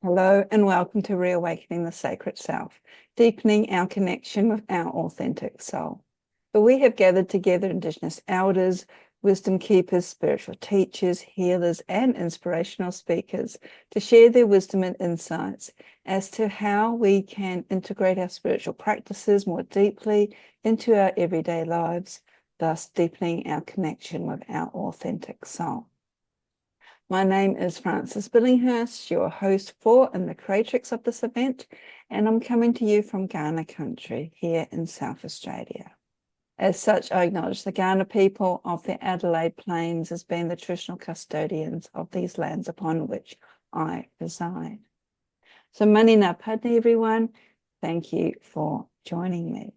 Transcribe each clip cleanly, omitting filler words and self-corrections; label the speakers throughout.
Speaker 1: Hello and welcome to Reawakening the Sacred Self, deepening our connection with our authentic soul. But we have gathered together Indigenous elders, wisdom keepers, spiritual teachers, healers, and inspirational speakers to share their wisdom and insights as to how we can integrate our spiritual practices more deeply into our everyday lives, thus deepening our connection with our authentic soul. My name is Frances Billinghurst, your host for and the creatrix of this event, and I'm coming to you from Kaurna country here in South Australia. As such, I acknowledge the Kaurna people of the Adelaide Plains as being the traditional custodians of these lands upon which I reside. So mani ngā padne, everyone. Thank you for joining me.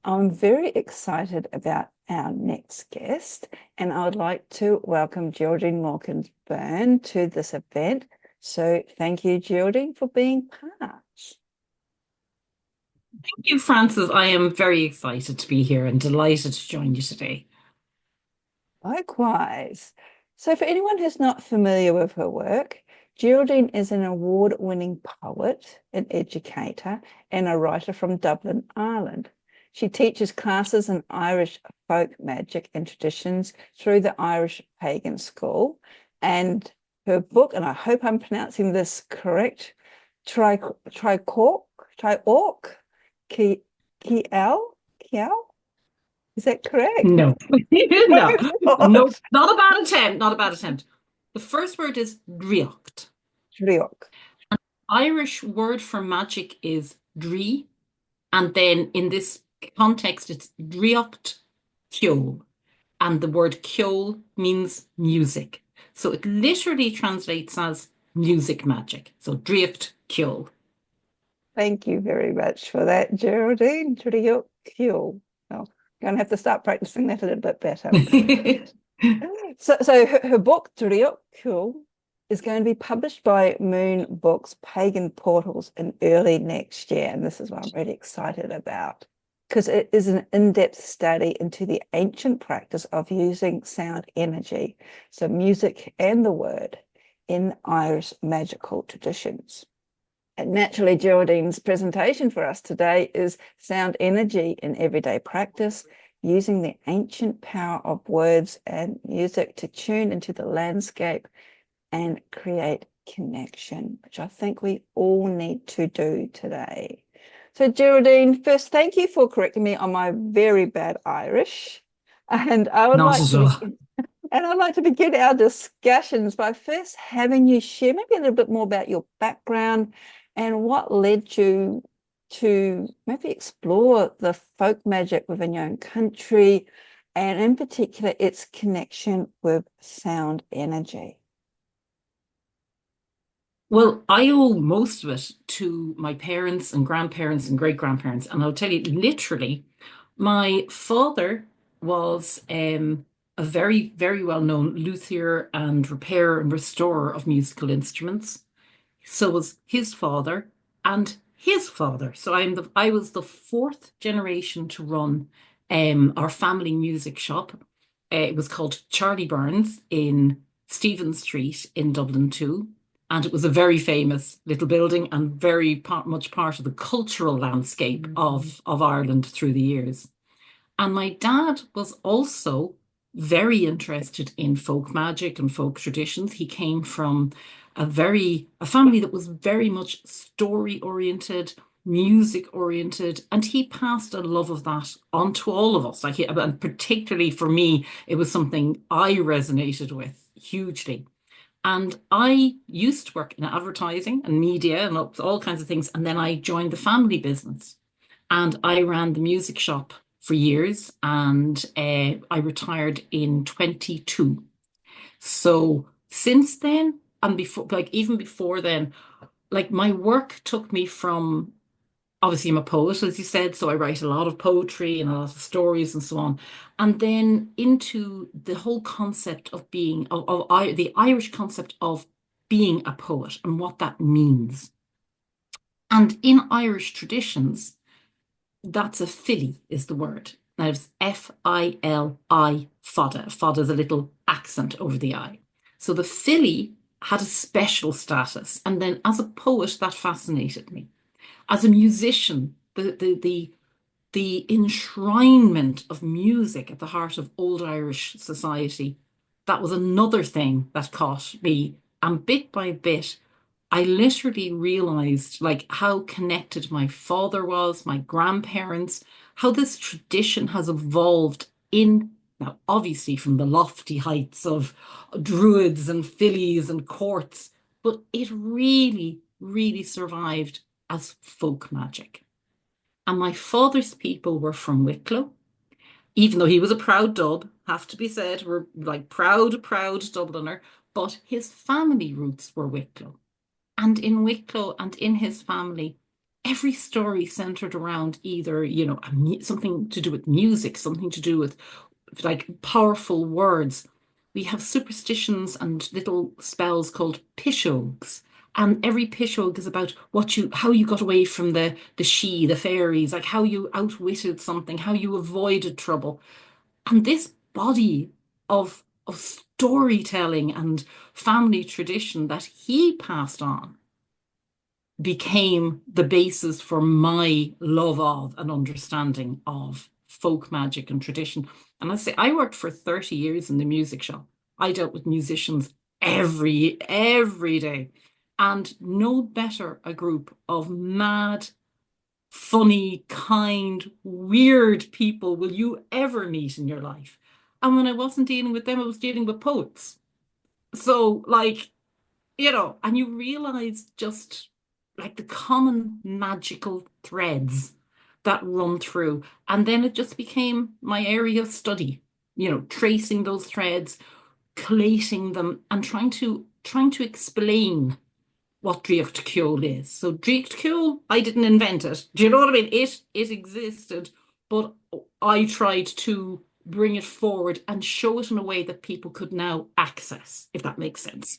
Speaker 1: I'm very excited about our next guest, and I would like to welcome Geraldine Moorkens Byrne to this event. So thank you, Geraldine, for being part.
Speaker 2: Thank you, Frances. I am very excited to be here and delighted to join you today.
Speaker 1: Likewise. So for anyone who's not familiar with her work, Geraldine is an award-winning poet, an educator, and a writer from Dublin, Ireland. She teaches classes in Irish folk magic and traditions through the Irish Pagan School. And her book, and I hope I'm pronouncing this correct, Triorc, Kiel? Is that correct?
Speaker 2: No, no,
Speaker 1: Oh,
Speaker 2: no, not a bad attempt, not a bad attempt. The first word is driocht.
Speaker 1: Triorc.
Speaker 2: Irish word for magic is drí, and then in this context, it's driocht ceol, and the word ceol means music. So it literally translates as music magic. So driocht ceol.
Speaker 1: Thank you very much for that, Geraldine. Triorc. Oh, I'm going to have to start practicing that a little bit better. So her book, Triorc, is going to be published by Moon Books Pagan Portals in early next year. And this is what I'm really excited about, because it is an in-depth study into the ancient practice of using sound energy, so music and the word, in Irish magical traditions. And naturally, Geraldine's presentation for us today is sound energy in everyday practice, using the ancient power of words and music to tune into the landscape and create connection, which I think we all need to do today. So Geraldine, first, thank you for correcting me on my very bad Irish. And I would
Speaker 2: Not
Speaker 1: like
Speaker 2: at
Speaker 1: to
Speaker 2: all.
Speaker 1: begin, and I'd like to begin our discussions by first having you share maybe a little bit more about your background and what led you to maybe explore the folk magic within your own country, and in particular, its connection with sound energy.
Speaker 2: Well, I owe most of it to my parents and grandparents and great grandparents. And I'll tell you, literally, my father was a very, very well-known luthier and repairer and restorer of musical instruments. So was his father and his father. So I was the fourth generation to run our family music shop. It was called Charlie Byrne's in Stephen Street in Dublin 2. And it was a very famous little building and very much part of the cultural landscape of Ireland through the years. And my dad was also very interested in folk magic and folk traditions. He came from a family that was very much story oriented, music oriented, and he passed a love of that on to all of us. And particularly for me, it was something I resonated with hugely. And I used to work in advertising and media and all kinds of things. And then I joined the family business and I ran the music shop for years. And I retired in 22. So since then, and before, like even before then, like my work took me from, obviously I'm a poet, as you said, so I write a lot of poetry and a lot of stories and so on. And then into the whole concept of being, the Irish concept of being a poet and what that means. And in Irish traditions, that's a fili is the word. Now it's Fili, fada. Fada is a little accent over the I. So the fili had a special status. And then as a poet, that fascinated me. As a musician, the enshrinement of music at the heart of old Irish society, that was another thing that caught me. And bit by bit, I literally realized like how connected my father was, my grandparents, how this tradition has evolved in now, obviously from the lofty heights of druids and fillies and courts, but it really, really survived as folk magic. And my father's people were from Wicklow, even though he was a proud Dub, have to be said, we're like proud, proud Dubliner, but his family roots were Wicklow. And in Wicklow and in his family, every story centered around either, something to do with music, something to do with like powerful words. We have superstitions and little spells called pishogues. And every pishog is about how you got away from the she, the fairies, like how you outwitted something, how you avoided trouble. And this body of storytelling and family tradition that he passed on became the basis for my love of and understanding of folk magic and tradition. And I say I worked for 30 years in the music shop. I dealt with musicians every day. And no better a group of mad, funny, kind, weird people will you ever meet in your life. And when I wasn't dealing with them, I was dealing with poets. So like and you realize just like the common magical threads that run through. And then it just became my area of study, tracing those threads, collating them, and trying to explain what Driocht Ceol is. So Driocht Ceol, I didn't invent it. Do you know what I mean? It existed, but I tried to bring it forward and show it in a way that people could now access, if that makes sense.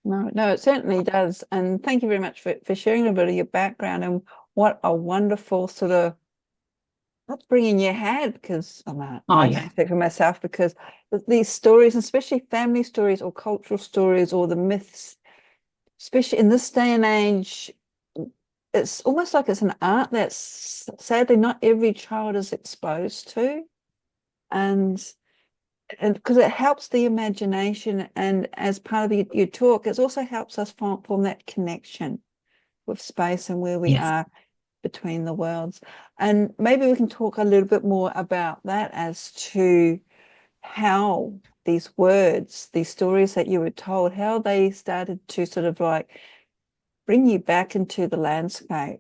Speaker 1: No, it certainly does. And thank you very much for sharing a bit of your background and what a wonderful sort of upbringing you had, because
Speaker 2: Oh,
Speaker 1: I
Speaker 2: yeah.
Speaker 1: can speak for myself, because these stories, especially family stories or cultural stories or the myths, especially in this day and age, it's almost like it's an art that's sadly not every child is exposed to. And because it helps the imagination, and as part of your talk, it also helps us form that connection with space and where we
Speaker 2: Yes.
Speaker 1: are between the worlds. And maybe we can talk a little bit more about that as to how these words, these stories that you were told, how they started to sort of like bring you back into the landscape,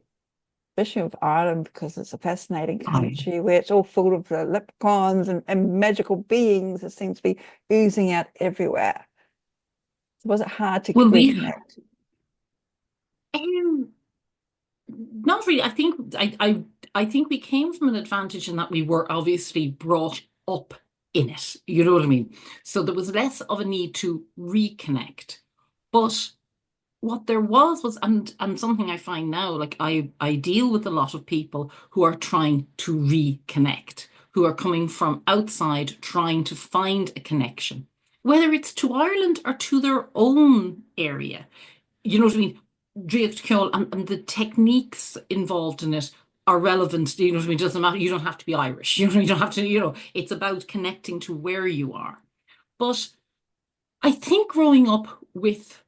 Speaker 1: especially with Ireland, because it's a fascinating
Speaker 2: Oh, yeah.
Speaker 1: country where it's all full of leprechauns and magical beings that seem to be oozing out everywhere. So was it hard to
Speaker 2: Well,
Speaker 1: reconnect?
Speaker 2: um, not really. I think we came from an advantage in that we were obviously brought up in it. You know what I mean? So there was less of a need to reconnect. But what there was and something I find now, like I deal with a lot of people who are trying to reconnect, who are coming from outside trying to find a connection, whether it's to Ireland or to their own area. You know what I mean? Dríocht Ceol and the techniques involved in it are relevant. You know what I mean? It doesn't matter. You don't have to be Irish. You don't have to, it's about connecting to where you are. But I think growing up with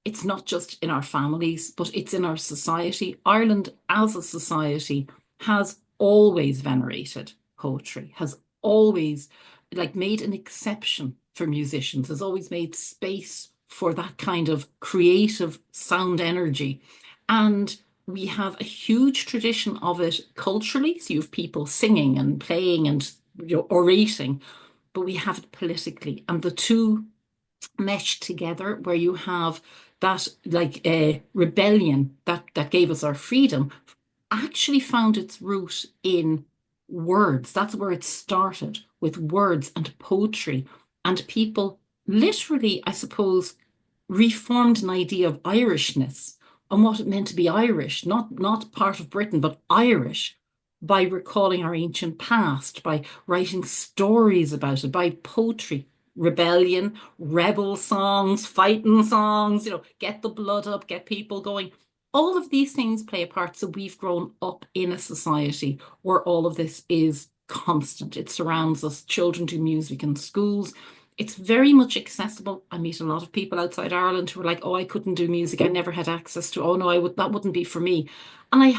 Speaker 2: it's not just in our families, but it's in our society. Ireland as a society has always venerated poetry, has always like made an exception for musicians, has always made space for that kind of creative sound energy. And we have a huge tradition of it culturally. So you have people singing and playing and orating, but we have it politically. And the two meshed together where you have that like a rebellion that gave us our freedom actually found its root in words. That's where it started with words and poetry. And people literally, I suppose, reformed an idea of Irishness and what it meant to be Irish, not part of Britain, but Irish, by recalling our ancient past, by writing stories about it, by poetry. rebellion, rebel songs, fighting songs, get the blood up, get people going. All of these things play a part. So we've grown up in a society where all of this is constant. It surrounds us. Children do music in schools. It's very much accessible. I meet a lot of people outside Ireland who are like, oh, I couldn't do music. I never had access to, oh no, that wouldn't be for me. And I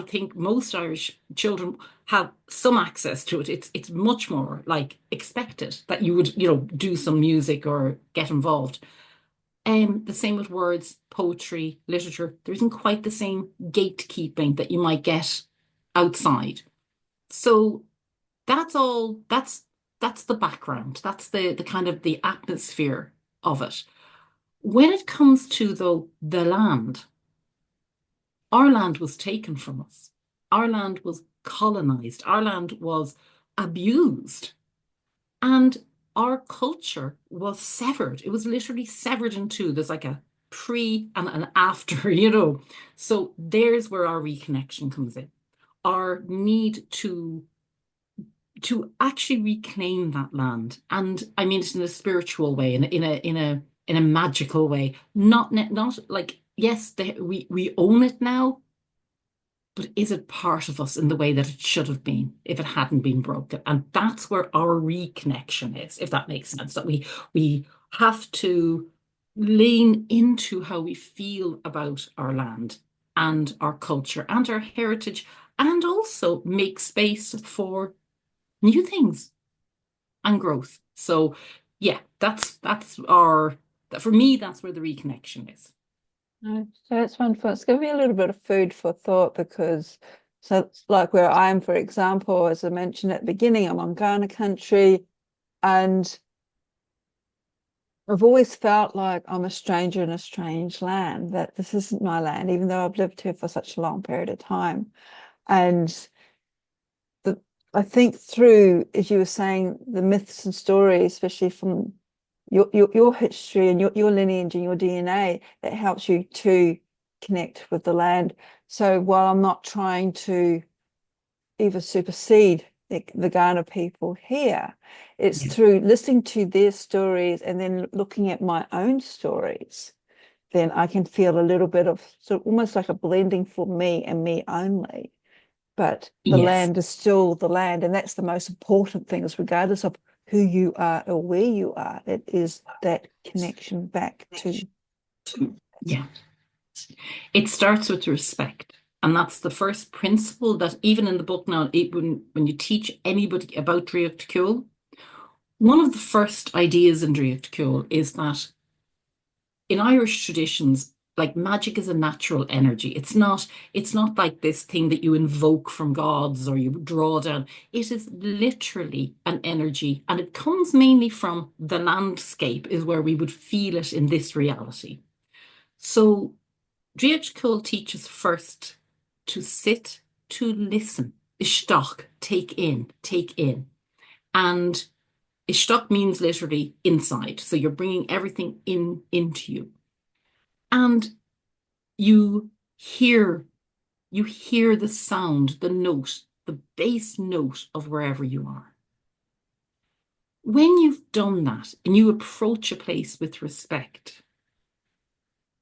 Speaker 2: think most Irish children have some access to it. It's much more like expected that you would, do some music or get involved. The same with words, poetry, literature. There isn't quite the same gatekeeping that you might get outside. So that's the background. That's the kind of the atmosphere of it. When it comes to the land, our land was taken from us. Our land was colonized. Our land was abused. And our culture was severed. It was literally severed in two. There's like a pre and an after, So there's where our reconnection comes in. Our need to actually reclaim that land. And I mean it in a spiritual way, in a magical way. Not like, yes, we own it now, but is it part of us in the way that it should have been if it hadn't been broken? And that's where our reconnection is, if that makes sense. That we have to lean into how we feel about our land and our culture and our heritage, and also make space for new things and growth. So yeah, that's for me, that's where the reconnection is.
Speaker 1: No, so it's wonderful. It's given me a little bit of food for thought because, so it's like where I am, for example, as I mentioned at the beginning, I'm on Ghana country, and I've always felt like I'm a stranger in a strange land, that this isn't my land, even though I've lived here for such a long period of time. And I think through, as you were saying, the myths and stories, especially from your history and your lineage and your DNA, that helps you to connect with the land. So while I'm not trying to either supersede the Ghana people here, it's
Speaker 2: Yes.
Speaker 1: through listening to their stories and then looking at my own stories, then I can feel a little bit of, so almost like a blending for me and me only. But the
Speaker 2: Yes.
Speaker 1: land is still the land, and that's the most important thing, is regardless of who you are or where you are, it is that connection back to.
Speaker 2: Yeah. It starts with respect. And that's the first principle that even in the book now, when you teach anybody about Dríocht Cúil, one of the first ideas in Dríocht Cúil is that in Irish traditions, like magic is a natural energy. It's not like this thing that you invoke from gods or you draw down. It is literally an energy, and it comes mainly from the landscape, is where we would feel it in this reality. So Dríocht Cúil teaches first to sit, to listen. Isteach, take in, take in. And Isteach means literally inside. So you're bringing everything into you. And you hear, you hear the sound, the note, the bass note of wherever you are. When you've done that and you approach a place with respect,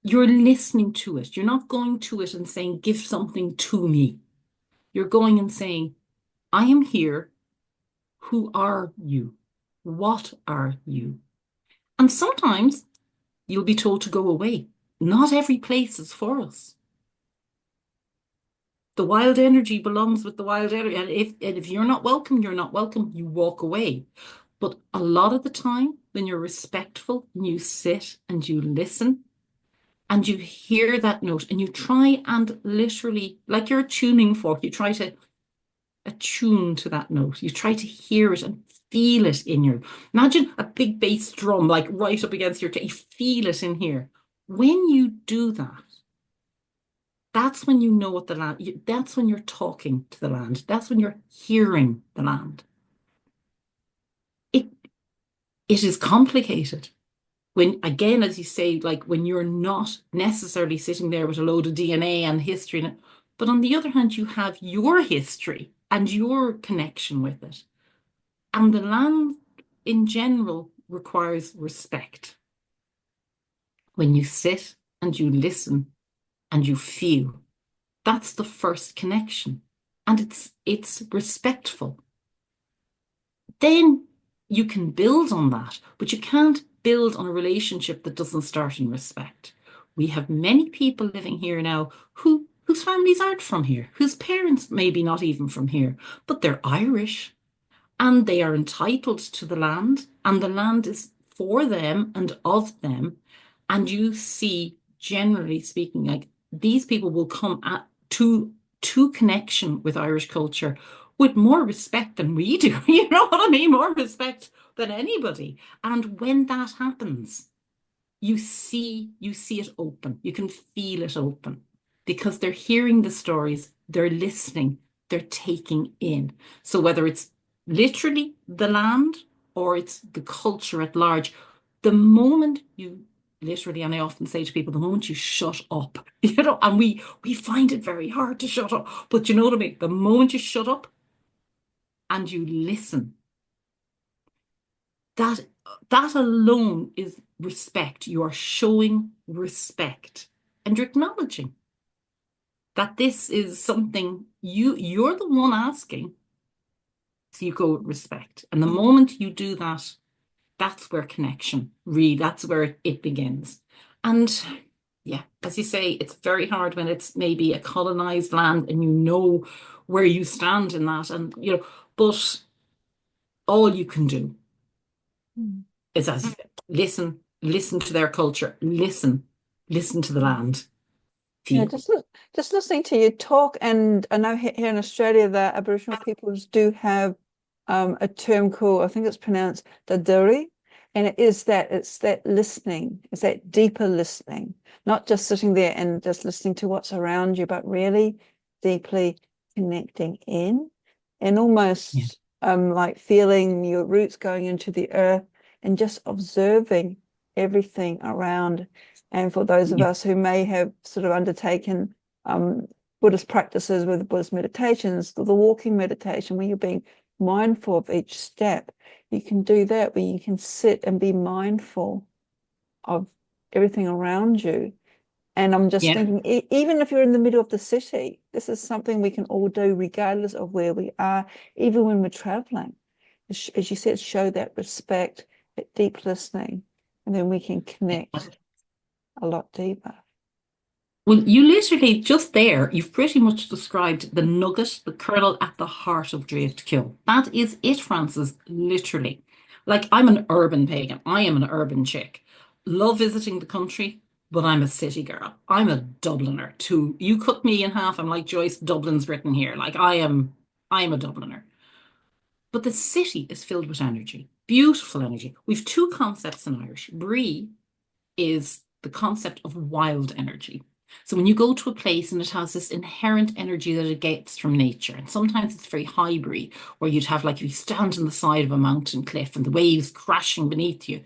Speaker 2: you're listening to it. You're not going to it and saying, give something to me. You're going and saying, I am here. Who are you? What are you? And sometimes you'll be told to go away. Not every place is for us. The wild energy belongs with the wild energy. And if you're not welcome, you're not welcome. You walk away. But a lot of the time, when you're respectful and you sit and you listen and you hear that note and you try and literally, like you're a tuning fork, you try to attune to that note. You try to hear it and feel it in your. Imagine a big bass drum, like right up against your. You feel it in here. When you do that, that's when you know what the land. That's when you're talking to the land. That's when you're hearing the land. It it is complicated. When again, as you say, like when you're not necessarily sitting there with a load of DNA and history, but on the other hand, you have your history and your connection with it. And the land in general requires respect. When you sit and you listen and you feel, that's the first connection. And it's respectful. Then you can build on that, but you can't build on a relationship that doesn't start in respect. We have many people living here now whose families aren't from here, whose parents maybe not even from here, but they're Irish and they are entitled to the land, and the land is for them and of them. And you see, generally speaking, like these people will come to connection with Irish culture with more respect than we do. You know what I mean? More respect than anybody. And when that happens, you see it open. You can feel it open because they're hearing the stories, they're listening, they're taking in. So whether it's literally the land or it's the culture at large, the moment you literally, and I often say to people, the moment you shut up, and we find it very hard to shut up, but you know what I mean? The moment you shut up and you listen, that that alone is respect. You are showing respect and you're acknowledging that this is something you're the one asking. So you go with respect. And the moment you do that, that's where connection really, that's where it begins. And yeah, as you say, it's very hard when it's maybe a colonized land and you know where you stand in that. And but all you can do
Speaker 1: Mm.
Speaker 2: is as listen to their culture, listen to the land,
Speaker 1: Yeah,
Speaker 2: feel.
Speaker 1: just listening to you talk, and I know here in Australia the Aboriginal peoples do have a term called, I think it's pronounced daduri, and it's that listening, it's that deeper listening, not just sitting there and just listening to what's around you, but really deeply connecting in and
Speaker 2: Yeah.
Speaker 1: almost like feeling your roots going into the earth and just observing everything around. And for those of
Speaker 2: Yeah.
Speaker 1: us who may have sort of undertaken Buddhist practices with Buddhist meditations, the walking meditation, where you're being mindful of each step, you can do that where you can sit and be mindful of everything around you. And I'm just
Speaker 2: Yeah.
Speaker 1: thinking, even if you're in the middle of the city, this is something we can all do regardless of where we are, even when we're traveling. As you said, show that respect, that deep listening, and then we can connect a lot deeper.
Speaker 2: Well, you literally just there, you've pretty much described the nugget, the kernel at the heart of Drift Kill. That is it, Francis, literally. Like, I'm an urban pagan. I am an urban chick. Love visiting the country, but I'm a city girl. I'm a Dubliner too. You cut me in half, I'm like Joyce, Dublin's written here. Like, I am a Dubliner. But the city is filled with energy, beautiful energy. We've two concepts in Irish. Brie is the concept of wild energy. So when you go to a place and it has this inherent energy that it gets from nature, and sometimes it's very hybrid, where you'd have like if you stand on the side of a mountain cliff and the waves crashing beneath you,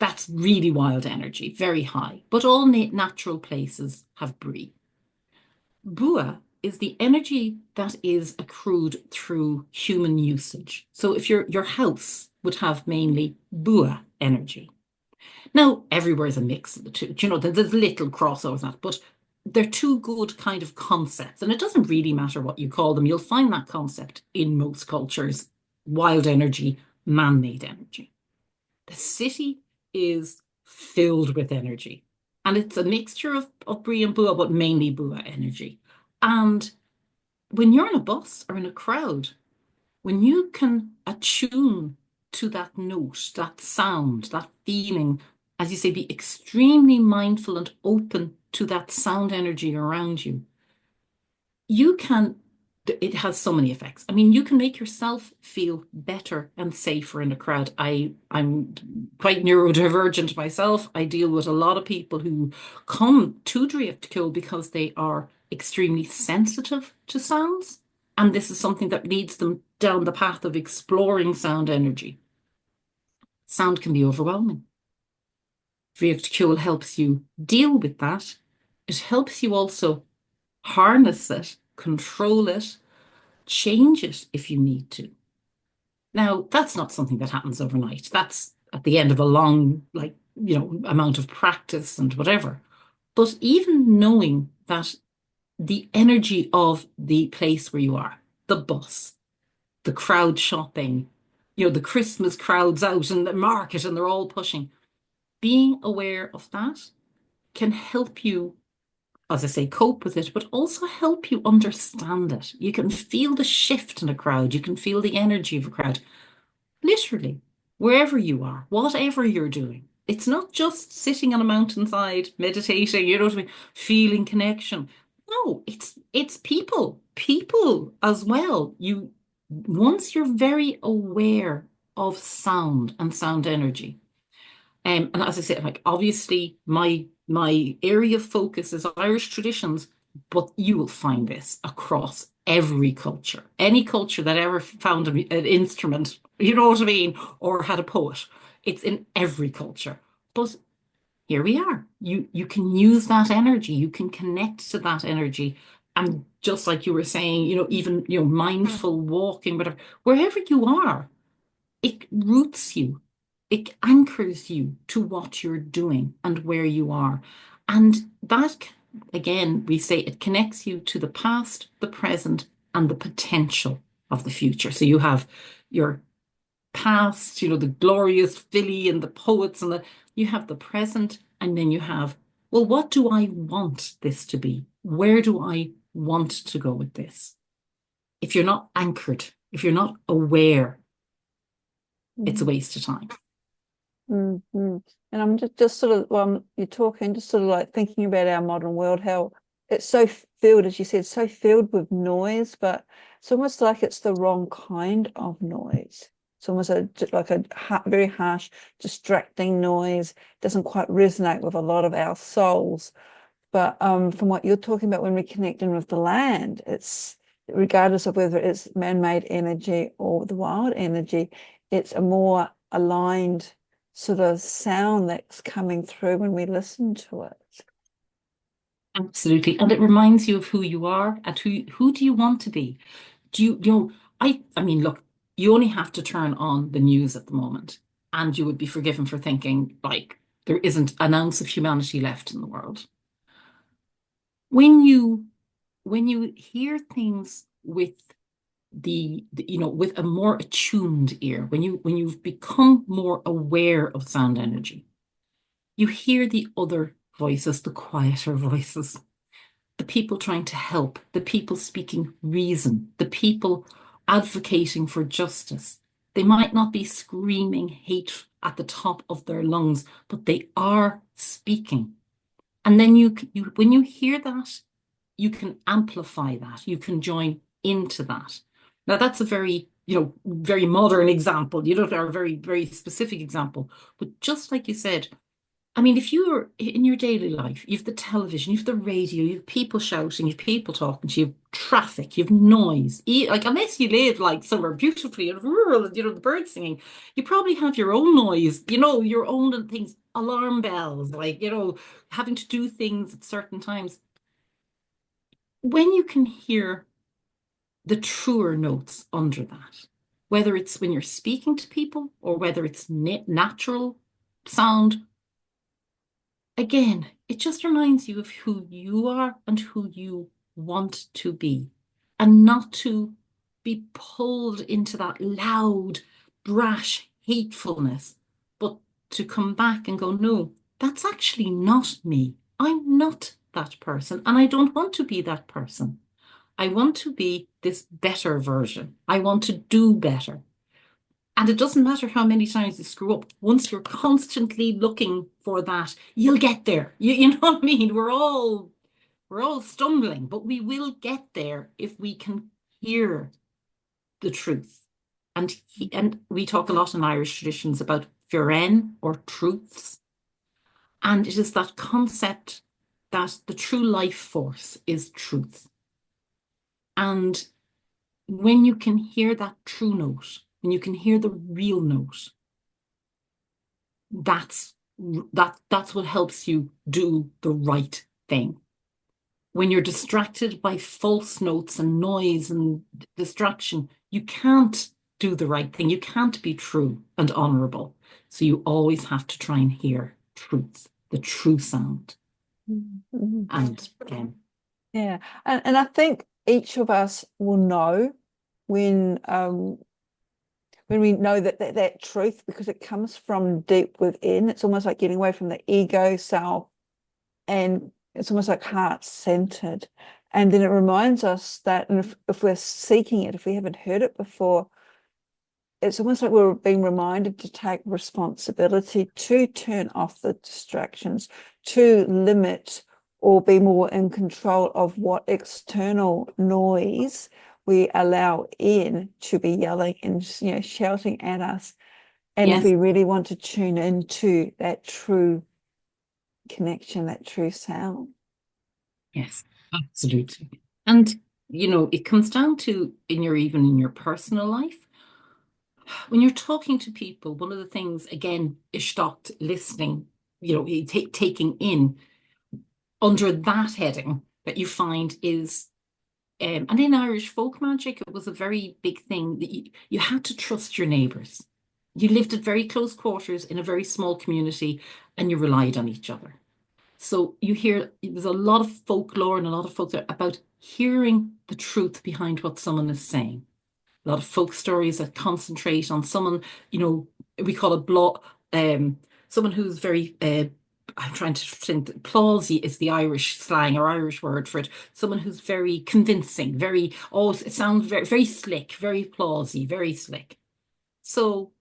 Speaker 2: that's really wild energy, very high. But all natural places have brie. Bua is the energy that is accrued through human usage. So if your house would have mainly bua energy. Now, everywhere is a mix of the two. There's little crossover that, but they're two good kind of concepts. And it doesn't really matter what you call them. You'll find that concept in most cultures, wild energy, man-made energy. The city is filled with energy. And it's a mixture of Brie and Bua, but mainly Bua energy. And when you're in a bus or in a crowd, when you can attune to that note, that sound, that feeling, as you say, be extremely mindful and open to that sound energy around you, you can, it has so many effects. I mean, you can make yourself feel better and safer in a crowd. I'm quite neurodivergent myself. I deal with a lot of people who come to Drift Kill because they are extremely sensitive to sounds. And this is something that leads them down the path of exploring sound energy. Sound can be overwhelming. Drift Kill helps you deal with that. It helps you also harness it, control it, change it if you need to. Now, that's not something that happens overnight. That's at the end of a long, like, amount of practice and whatever. But even knowing that the energy of the place where you are, the bus, the crowd shopping, the Christmas crowds out in the market and they're all pushing, being aware of that can help you, as I say, cope with it, but also help you understand it. You can feel the shift in a crowd. You can feel the energy of a crowd. Literally, wherever you are, whatever you're doing. It's not just sitting on a mountainside, meditating, you know what I mean, feeling connection. No, it's people as well. Once you're very aware of sound and sound energy, and as I said, like obviously my area of focus is Irish traditions, but you will find this across every culture. Any culture that ever found an instrument, you know what I mean, or had a poet. It's in every culture. But here we are. You can use that energy. You can connect to that energy. And just like you were saying, even mindful walking, whatever, wherever you are, it roots you, it anchors you to what you're doing and where you are. And that, again, we say it connects you to the past, the present, and the potential of the future. So you have your past, the glorious Philly and the poets, and you have the present, and then you have, well, what do I want this to be? Where do I want to go with this? If you're not anchored, if you're not aware, it's a waste of time.
Speaker 1: Mm-hmm. And I'm just sort of, while you're talking, just sort of like thinking about our modern world, how it's so filled, as you said, so filled with noise, but it's almost like it's the wrong kind of noise. It's almost like a very harsh, distracting noise. Doesn't quite resonate with a lot of our souls. But from what you're talking about, when we're connecting with the land, it's regardless of whether it's man-made energy or the wild energy, it's a more aligned sort of sound that's coming through when we listen to it.
Speaker 2: Absolutely. And it reminds you of who you are and who do you want to be? Do I mean, look, you only have to turn on the news at the moment and you would be forgiven for thinking like there isn't an ounce of humanity left in the world. When you hear things with with a more attuned ear, when you've become more aware of sound energy, you hear the other voices, the quieter voices, the people trying to help, the people speaking reason, the people advocating for justice. They might not be screaming hate at the top of their lungs, but they are speaking. And then when you hear that, you can amplify that. You can join into that. Now that's a very, very modern example, or a very, very specific example. But just like you said, I mean, if you're in your daily life, you've the television, you've the radio, you've people shouting, you've people talking to you, you've traffic, you've noise. Like, unless you live like somewhere beautifully and rural, the birds singing, you probably have your own noise, your own things, alarm bells, like, having to do things at certain times. When you can hear the truer notes under that, whether it's when you're speaking to people or whether it's natural sound, again, it just reminds you of who you are and who you want to be, and not to be pulled into that loud, brash hatefulness, but to come back and go, no, that's actually not me. I'm not that person, and I don't want to be that person. I want to be this better version. I want to do better. And it doesn't matter how many times you screw up. Once you're constantly looking for that, you'll get there. You know what I mean? We're all stumbling, but we will get there if we can hear the truth. And we talk a lot in Irish traditions about Byrne or truths. And it is that concept that the true life force is truth. And when you can hear that true note, when you can hear the real note, that's what helps you do the right thing. When you're distracted by false notes and noise and distraction, you can't do the right thing. You can't be true and honorable. So you always have to try and hear truth, the true sound.
Speaker 1: Mhm.
Speaker 2: And
Speaker 1: Yeah. And I think each of us will know when we know that truth, because it comes from deep within. It's almost like getting away from the ego self, and it's almost like heart centered. And then it reminds us that, and if we're seeking it, if we haven't heard it before, it's almost like we're being reminded to take responsibility to turn off the distractions, to limit or be more in control of what external noise we allow in to be yelling and shouting at us. And if
Speaker 2: yes,
Speaker 1: we really want to tune into that true connection, that true sound.
Speaker 2: yes, absolutely. And it comes down to even in your personal life, when you're talking to people, one of the things again is stopped listening, taking in under that heading that you find is and in Irish folk magic, it was a very big thing that you had to trust your neighbours. You lived at very close quarters in a very small community and you relied on each other. So you hear there's a lot of folklore and a lot of folklore about hearing the truth behind what someone is saying. A lot of folk stories that concentrate on someone, we call it someone who's very I'm trying to think, plawsy is the Irish slang or Irish word for it. Someone who's very convincing, it sounds very, very slick, very plawsy, very slick. So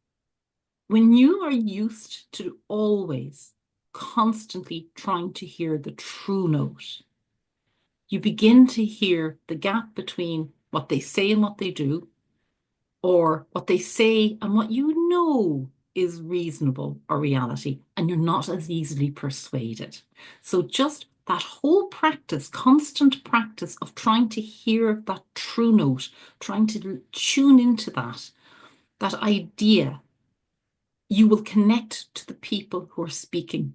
Speaker 2: when you are used to always constantly trying to hear the true note, you begin to hear the gap between what they say and what they do, or what they say and what you know is reasonable or reality, and you're not as easily persuaded. So just that whole practice, constant practice of trying to hear that true note, trying to tune into that idea, you will connect to the people who are speaking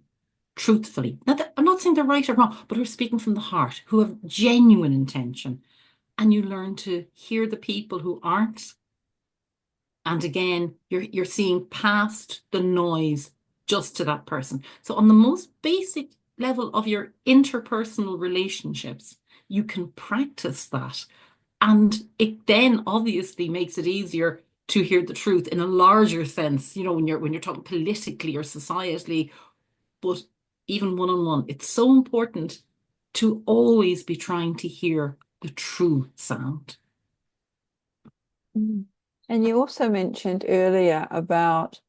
Speaker 2: truthfully. Now, I'm not saying they're right or wrong, but who are speaking from the heart, who have genuine intention. And you learn to hear the people who aren't. And again, you're seeing past the noise just to that person. So on the most basic level of your interpersonal relationships, you can practice that. And it then obviously makes it easier to hear the truth in a larger sense, when you're talking politically or societally, but even one-on-one, it's so important to always be trying to hear the true sound.
Speaker 1: Mm. And you also mentioned earlier about,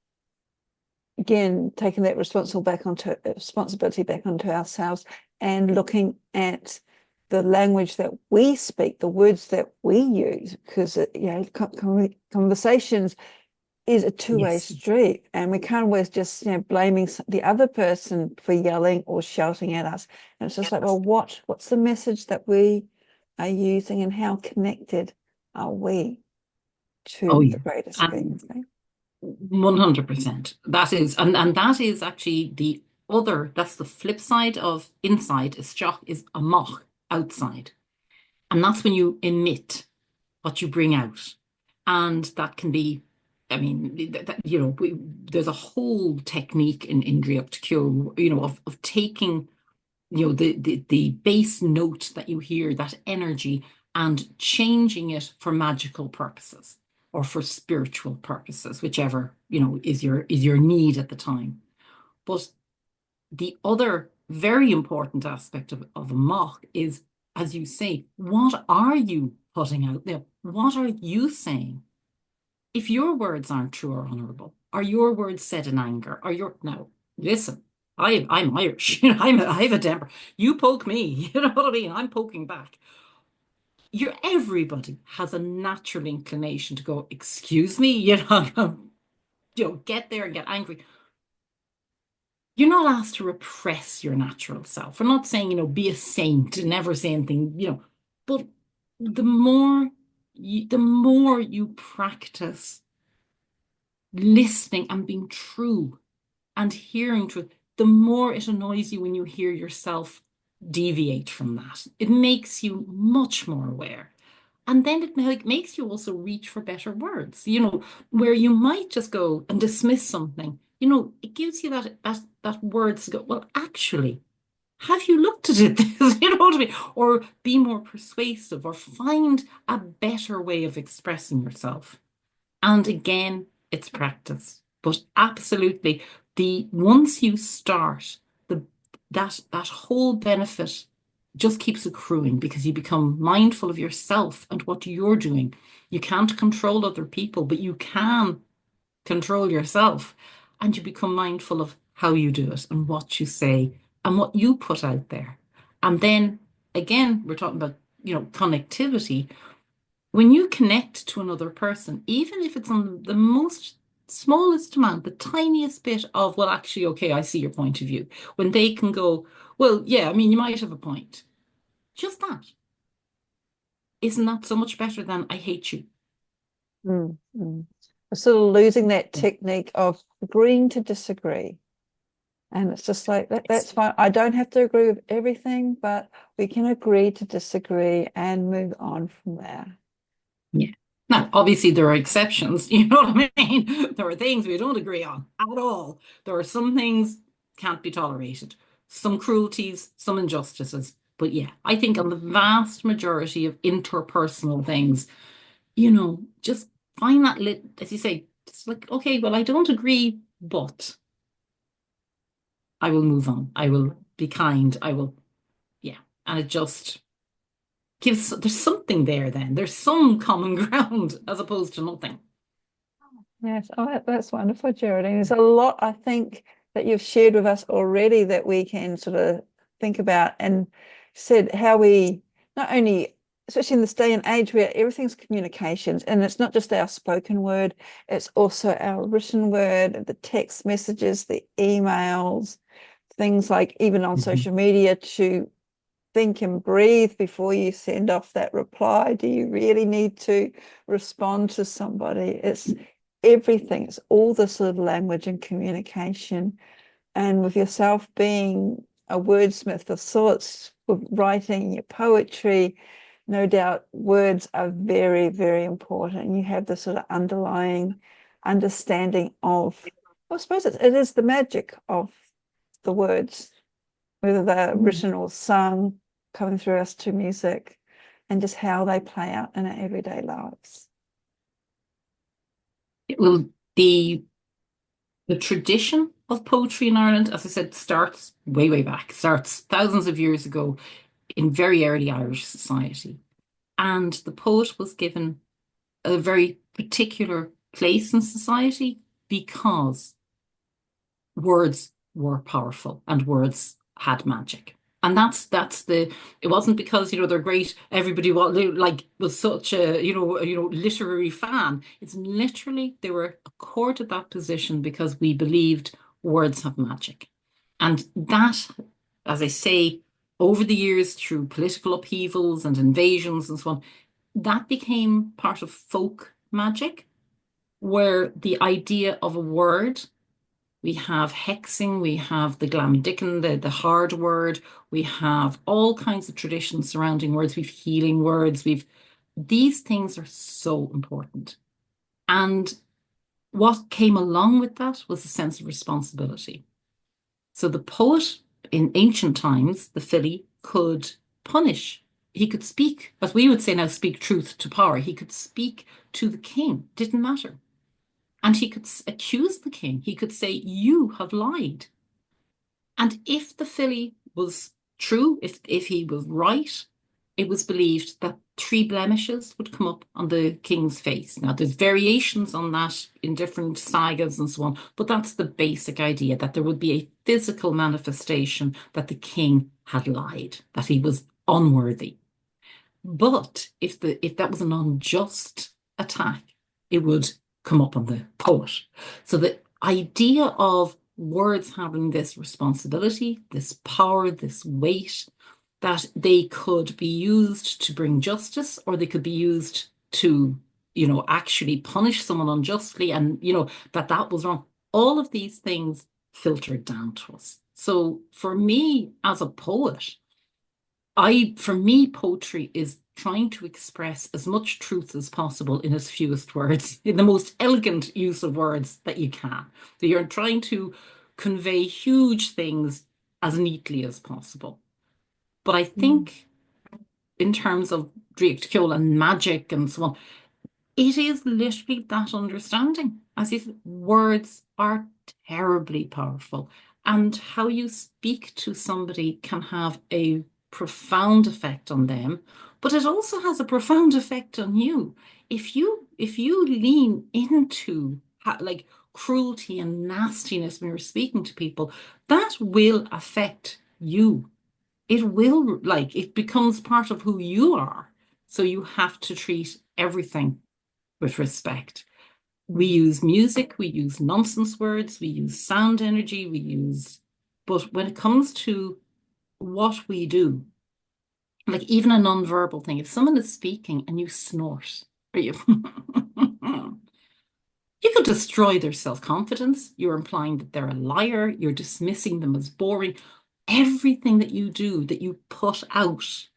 Speaker 1: again, taking that responsibility back onto ourselves and looking at the language that we speak, the words that we use, because conversations is a two-way
Speaker 2: Yes.
Speaker 1: street, and we can't always just blaming the other person for yelling or shouting at us. And it's just like, well, what's the message that we are using, and how connected are we
Speaker 2: Oh,
Speaker 1: to
Speaker 2: yeah.
Speaker 1: the greatest
Speaker 2: And
Speaker 1: beings? Eh?
Speaker 2: 100%. That is, and that is actually that's the flip side of inside is shock is a mock outside. And that's when you emit what you bring out. And that can be, I mean, there's a whole technique in Indriop Cure, of taking, the base note that you hear, that energy, and changing it for magical purposes or for spiritual purposes, whichever, is your need at the time. But the other very important aspect of a mock is, as you say, what are you putting out there? What are you saying? If your words aren't true or honorable, are your words said in anger? Now, listen, I'm Irish, I have a temper. You poke me, you know what I mean? I'm poking back. Everybody has a natural inclination to go, excuse me, get there and get angry. You're not asked to repress your natural self. We're not saying, be a saint and never say anything, but the more you practice listening and being true and hearing truth, the more it annoys you when you hear yourself deviate from that. It makes you much more aware. And then it makes you also reach for better words, where you might just go and dismiss something. It gives you that words to go, well, actually, have you looked at it? You know what I mean? Or be more persuasive or find a better way of expressing yourself. And again, it's practice. But absolutely, the once you start, the that whole benefit just keeps accruing because you become mindful of yourself and what you're doing. You can't control other people, but you can control yourself. And you become mindful of how you do it and what you say and what you put out there. And then again, we're talking about, connectivity. When you connect to another person, even if it's on the most smallest amount, the tiniest bit of, well, actually, okay, I see your point of view, when they can go, well, yeah, I mean, you might have a point. Just that. Isn't that so much better than I hate you?
Speaker 1: Mm, mm. We're sort of losing that technique of agreeing to disagree. And it's just like that's fine. I don't have to agree with everything, but we can agree to disagree and move on from there.
Speaker 2: Yeah. Now, obviously, there are exceptions. You know what I mean? There are things we don't agree on at all. There are some things can't be tolerated, some cruelties, some injustices. But yeah, I think on the vast majority of interpersonal things, just find that as you say, it's like, okay, well, I don't agree, but I will move on. I will be kind. I will, yeah. And it just there's something there then. There's some common ground as opposed to nothing.
Speaker 1: Yes, oh, that's wonderful, Geraldine. There's a lot, I think, that you've shared with us already that we can sort of think about and said how we not only, especially in this day and age where everything's communications, and it's not just our spoken word, it's also our written word, the text messages, the emails, things like even on
Speaker 2: Mhm.
Speaker 1: social media to think and breathe before you send off that reply. Do you really need to respond to somebody? It's everything. It's all the sort of language and communication. And with yourself being a wordsmith of sorts, with writing your poetry, no doubt words are very, very important. And you have the sort of underlying understanding of, I suppose it is the magic of the words, whether they're written or sung, coming through us to music, and just how they play out in our everyday lives.
Speaker 2: It will be the tradition of poetry in Ireland, as I said, starts way, way back, starts thousands of years ago in very early Irish society. And the poet was given a very particular place in society because words were powerful and words had magic. And it wasn't because, they're great, everybody was such a, literary fan. It's literally they were accorded that position because we believed words have magic. And that, as I say, over the years through political upheavals and invasions and so on, that became part of folk magic, where the idea of a word, we have hexing, we have the glamdicken, the hard word, we have all kinds of traditions surrounding words, we've healing words, these things are so important. And what came along with that was a sense of responsibility. So the poet in ancient times, the filly, could punish. He could speak, as we would say now, speak truth to power. He could speak to the king, didn't matter. And he could accuse the king. He could say, you have lied. And if the filly was true, if he was right, it was believed that 3 blemishes would come up on the king's face. Now, there's variations on that in different sagas and so on, but that's the basic idea, that there would be a physical manifestation that the king had lied, that he was unworthy. But if that was an unjust attack, it would come up on the poet. So the idea of words having this responsibility, this power, this weight, that they could be used to bring justice, or they could be used to, actually punish someone unjustly, and, that was wrong. All of these things filtered down to us. So for me as a poet, For me, poetry is trying to express as much truth as possible in as fewest words, in the most elegant use of words that you can. So you're trying to convey huge things as neatly as possible. But I
Speaker 1: Mm.
Speaker 2: think in terms of Dríocht and magic and so on, it is literally that understanding. As if words are terribly powerful, and how you speak to somebody can have a profound effect on them, but it also has a profound effect on you. If you lean into like cruelty and nastiness when you're speaking to people, that will affect you. It will, like, it becomes part of who you are. So you have to treat everything with respect. We
Speaker 1: Mm.
Speaker 2: use music, we use nonsense words, we use sound energy, but when it comes to what we do, like even a non-verbal thing, if someone is speaking and you snort, or you, you could destroy their self-confidence. You're implying that they're a liar, you're dismissing them as boring. Everything that you do, that you put out,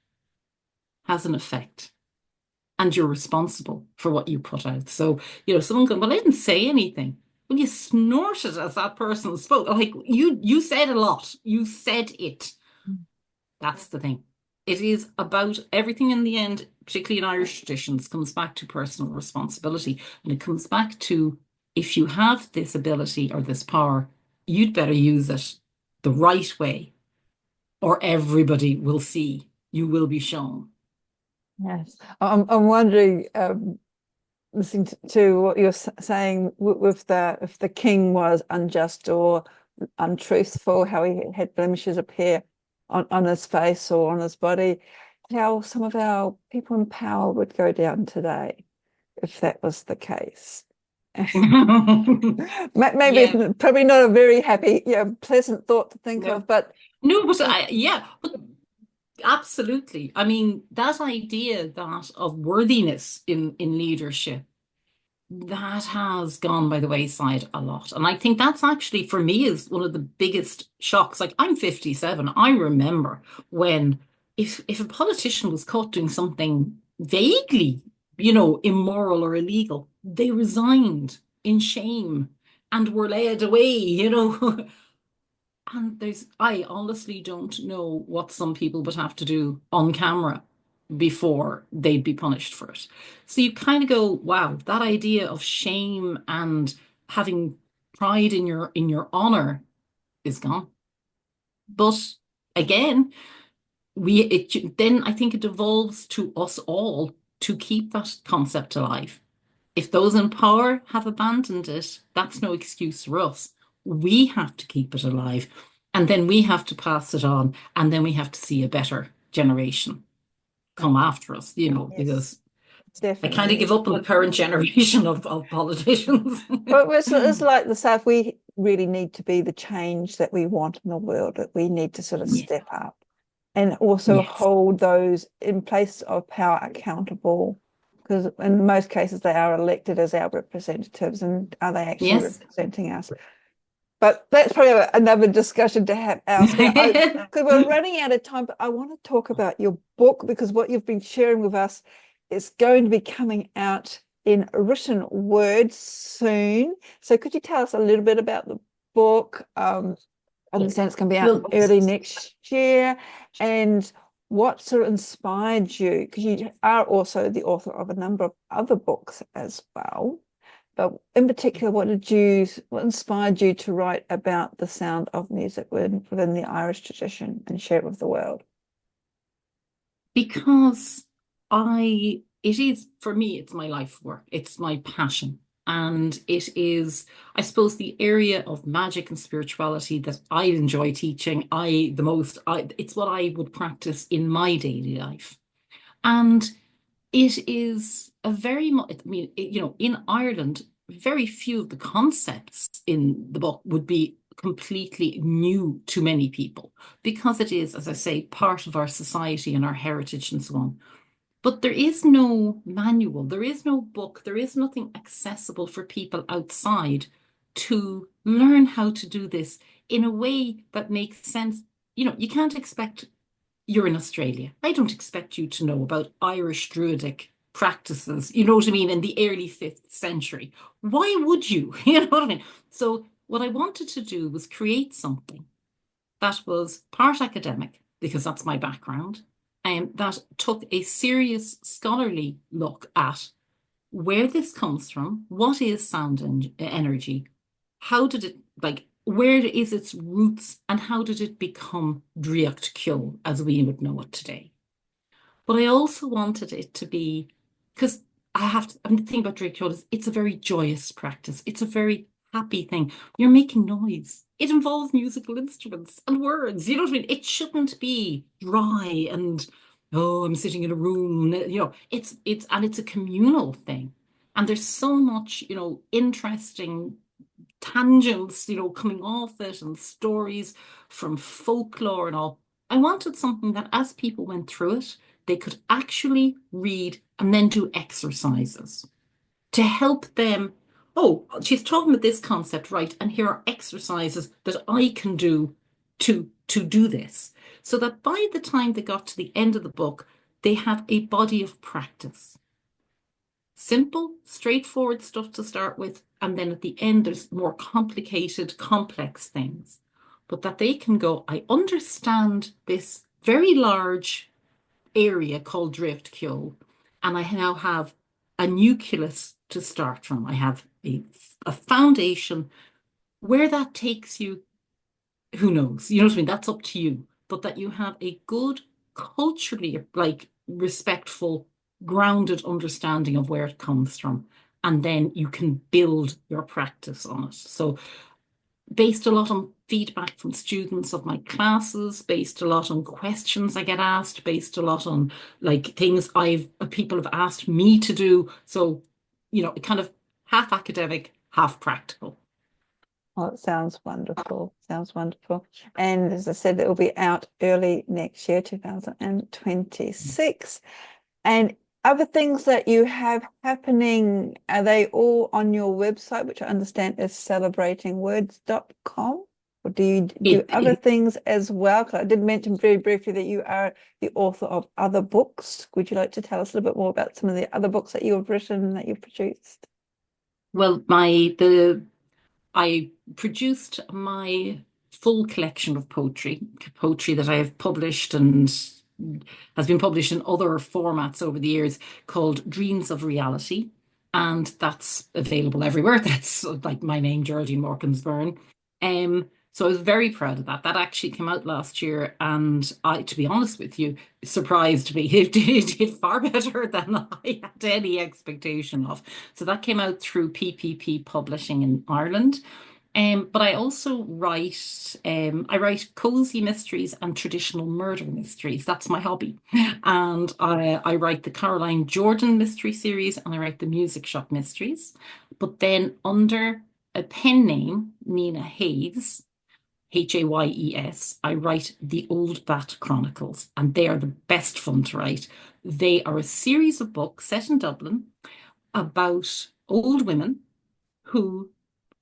Speaker 2: has an effect. And you're responsible for what you put out. So, someone going, well, I didn't say anything. Well, you snorted as that person spoke. Like you said a lot. You said it. That's the thing. It is about everything in the end, particularly in Irish traditions, comes back to personal responsibility. And it comes back to, if you have this ability or this power, you'd better use it the right way, or everybody will see. You will be shown.
Speaker 1: Yes, I'm wondering, listening to what you're saying with the if the king was unjust or untruthful, how he had blemishes appear on his face or on his body, how some of our people in power would go down today if that was the case. Maybe
Speaker 2: Yeah.
Speaker 1: probably not a very happy, pleasant thought to think
Speaker 2: No.
Speaker 1: of, but
Speaker 2: No, but yeah, but absolutely. I mean, that idea that of worthiness in leadership, that has gone by the wayside a lot. And I think that's actually for me is one of the biggest shocks. Like I'm 57. I remember when if a politician was caught doing something vaguely, immoral or illegal, they resigned in shame and were led away. And I honestly don't know what some people would have to do on camera before they'd be punished for it. So you kind of go, wow, that idea of shame and having pride in your honor is gone. But again, then I think it devolves to us all to keep that concept alive. If those in power have abandoned it, that's no excuse for us. We have to keep it alive. And then we have to pass it on. And then we have to see a better generation come after us,
Speaker 1: yes,
Speaker 2: because I kind of
Speaker 1: definitely.
Speaker 2: give up on the current generation of politicians.
Speaker 1: But it's like the stuff we really need to be the change that we want in the world, that we need to sort of
Speaker 2: Yeah.
Speaker 1: step up and also
Speaker 2: Yes.
Speaker 1: hold those in place of power accountable. Because in most cases, they are elected as our representatives, and are they actually
Speaker 2: Yes.
Speaker 1: representing us? But that's probably another discussion to have elsewhere. Because we're running out of time, but I want to talk about your book because what you've been sharing with us is going to be coming out in written words soon. So could you tell us a little bit about the book? I understand it's going to be out
Speaker 2: Well,
Speaker 1: early next year. And what sort of inspired you? Because you are also the author of a number of other books as well. But in particular, what inspired you to write about the sound of music within the Irish tradition and share it with the world?
Speaker 2: because it is, for me, it's my life work, it's my passion. And it is, I suppose, the area of magic and spirituality that I enjoy teaching. It's what I would practice in my daily life. And it is a very much, I mean, in Ireland, very few of the concepts in the book would be completely new to many people because it is, as I say, part of our society and our heritage and so on. But there is no manual, there is no book, there is nothing accessible for people outside to learn how to do this in a way that makes sense. You can't expect you're in Australia. I don't expect you to know about Irish Druidic practices, you know what I mean, in the early 5th century. Why would you? You know what I mean? So what I wanted to do was create something that was part academic, because that's my background, and that took a serious scholarly look at where this comes from, what is sound and energy, how did it, like, where is its roots, and how did it become Driocht Kyo as we would know it today? But I also wanted it to be, because I'm thinking about Drake Kyo, it's a very joyous practice. It's a very happy thing. You're making noise. It involves musical instruments and words. You know what I mean? It shouldn't be dry and, oh, I'm sitting in a room. You know, it's a communal thing. And there's so much, interesting tangents, coming off it, and stories from folklore and all. I wanted something that as people went through it, they could actually read and then do exercises to help them. Oh, she's talking about this concept, right? And here are exercises that I can do to do this. So that by the time they got to the end of the book, they have a body of practice. Simple, straightforward stuff to start with, and then at the end, there's more complicated, complex things. But that they can go, I understand this very large area called Drift Kyo, and I now have a nucleus to start from. I have a foundation. Where that takes you, who knows? You know what I mean? That's up to you. But that you have a good, culturally, like, respectful, grounded understanding of where it comes from. And then you can build your practice on it. So based a lot on feedback from students of my classes, based a lot on questions I get asked, based a lot on, like, things people have asked me to do. So, kind of half academic, half practical.
Speaker 1: Oh, it sounds wonderful. Sounds wonderful. And as I said, it will be out early next year, 2026. And other things that you have happening, are they all on your website, which I understand is celebratingwords.com? Or do you do other things as well? Because I did mention very briefly that you are the author of other books. Would you like to tell us a little bit more about some of the other books that you have written and that you've produced?
Speaker 2: Well, I produced my full collection of poetry that I have published and has been published in other formats over the years, called Dreams of Reality. And that's available everywhere. That's like my name, Geraldine Moorkens Byrne. So I was very proud of that. That actually came out last year, and to be honest with you, surprised me. It did far better than I had any expectation of. So that came out through PPP Publishing in Ireland. But I also I write cozy mysteries and traditional murder mysteries. That's my hobby. And I write the Caroline Jordan mystery series, and I write the Music Shop mysteries. But then under a pen name, Nina Hayes, Hayes, I write the Old Bat Chronicles, and they are the best fun to write. They are a series of books set in Dublin about old women who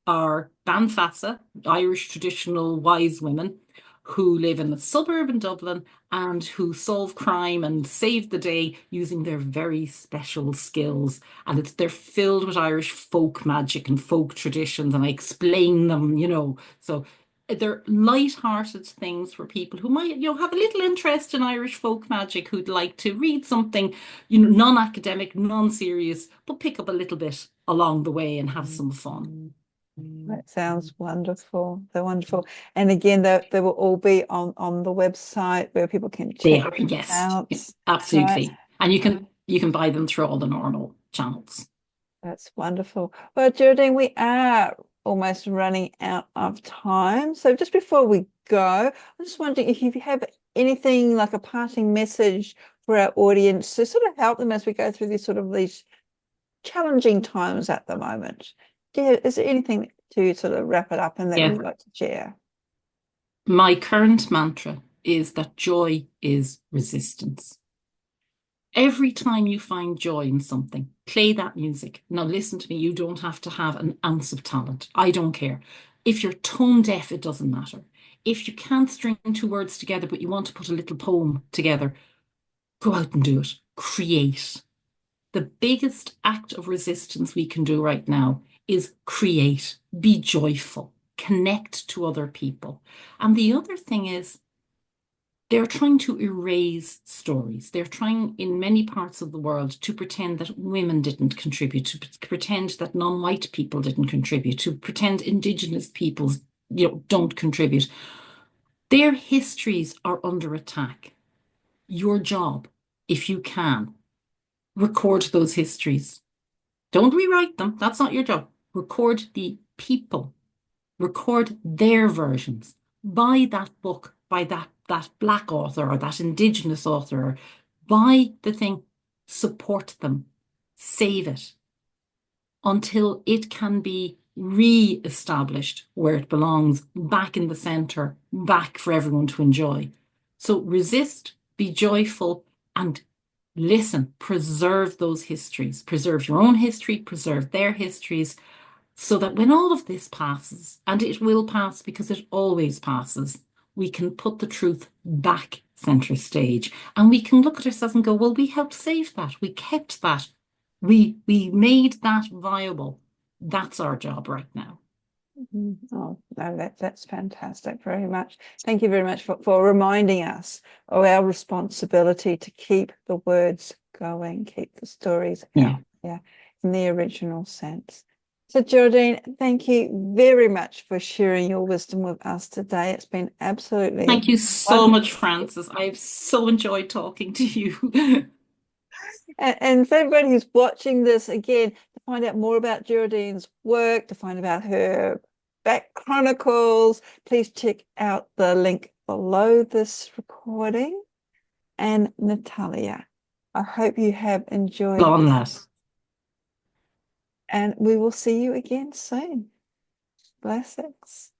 Speaker 2: are Banfassa, Irish traditional wise women who live in a suburb in Dublin and who solve crime and save the day using their very special skills. And they're filled with Irish folk magic and folk traditions, and I explain them, So they're light-hearted things for people who might, have a little interest in Irish folk magic, who'd like to read something, non-academic, non-serious, but pick up a little bit along the way and have some fun.
Speaker 1: That sounds wonderful. They're wonderful. And again, they will all be on the website where people can
Speaker 2: They
Speaker 1: check
Speaker 2: are,
Speaker 1: them
Speaker 2: yes,
Speaker 1: out.
Speaker 2: absolutely.
Speaker 1: Right.
Speaker 2: And you can buy them through all the normal channels.
Speaker 1: That's wonderful. Well, Geraldine, we are almost running out of time. So just before we go, I'm just wondering if you have anything like a parting message for our audience to sort of help them as we go through these challenging times at the moment. Is there anything to sort of wrap it up and that
Speaker 2: Yeah.
Speaker 1: you'd like to share?
Speaker 2: My current mantra is that joy is resistance. Every time you find joy in something, play that music. Now, listen to me, you don't have to have an ounce of talent. I don't care. If you're tone deaf, it doesn't matter. if you can't string two words together, but you want to put a little poem together, go out and do it. Create. The biggest act of resistance we can do right now is create, be joyful, connect to other people. And the other thing is, they're trying to erase stories. They're trying in many parts of the world to pretend that women didn't contribute, to pretend that non-white people didn't contribute, to pretend Indigenous peoples, don't contribute. Their histories are under attack. Your job, if you can, record those histories. Don't rewrite them. That's not your job. Record the people. Record their versions. Buy that book by that Black author or that Indigenous author. Or buy the thing. Support them. Save it until it can be re-established where it belongs, back in the center, back for everyone to enjoy. So resist, be joyful, and listen, preserve those histories, preserve your own history, preserve their histories, so that when all of this passes, and it will pass because it always passes, we can put the truth back center stage and we can look at ourselves and go, well, we helped save that. We kept that. We made that viable. That's our job right now.
Speaker 1: Oh, no, that's fantastic. Very much. Thank you very much for reminding us of our responsibility to keep the words going, keep the stories out there in the original sense. So, Geraldine, thank you very much for sharing your wisdom with us today. It's been absolutely
Speaker 2: Thank you so much, Frances. I've so enjoyed talking to you.
Speaker 1: And for everybody who's watching this, again, to find out more about Geraldine's work, to find about her back chronicles, please check out the link below this recording. And Natalia, I hope you have enjoyed
Speaker 2: On
Speaker 1: this.
Speaker 2: that.
Speaker 1: And we will see you again soon. Blessings.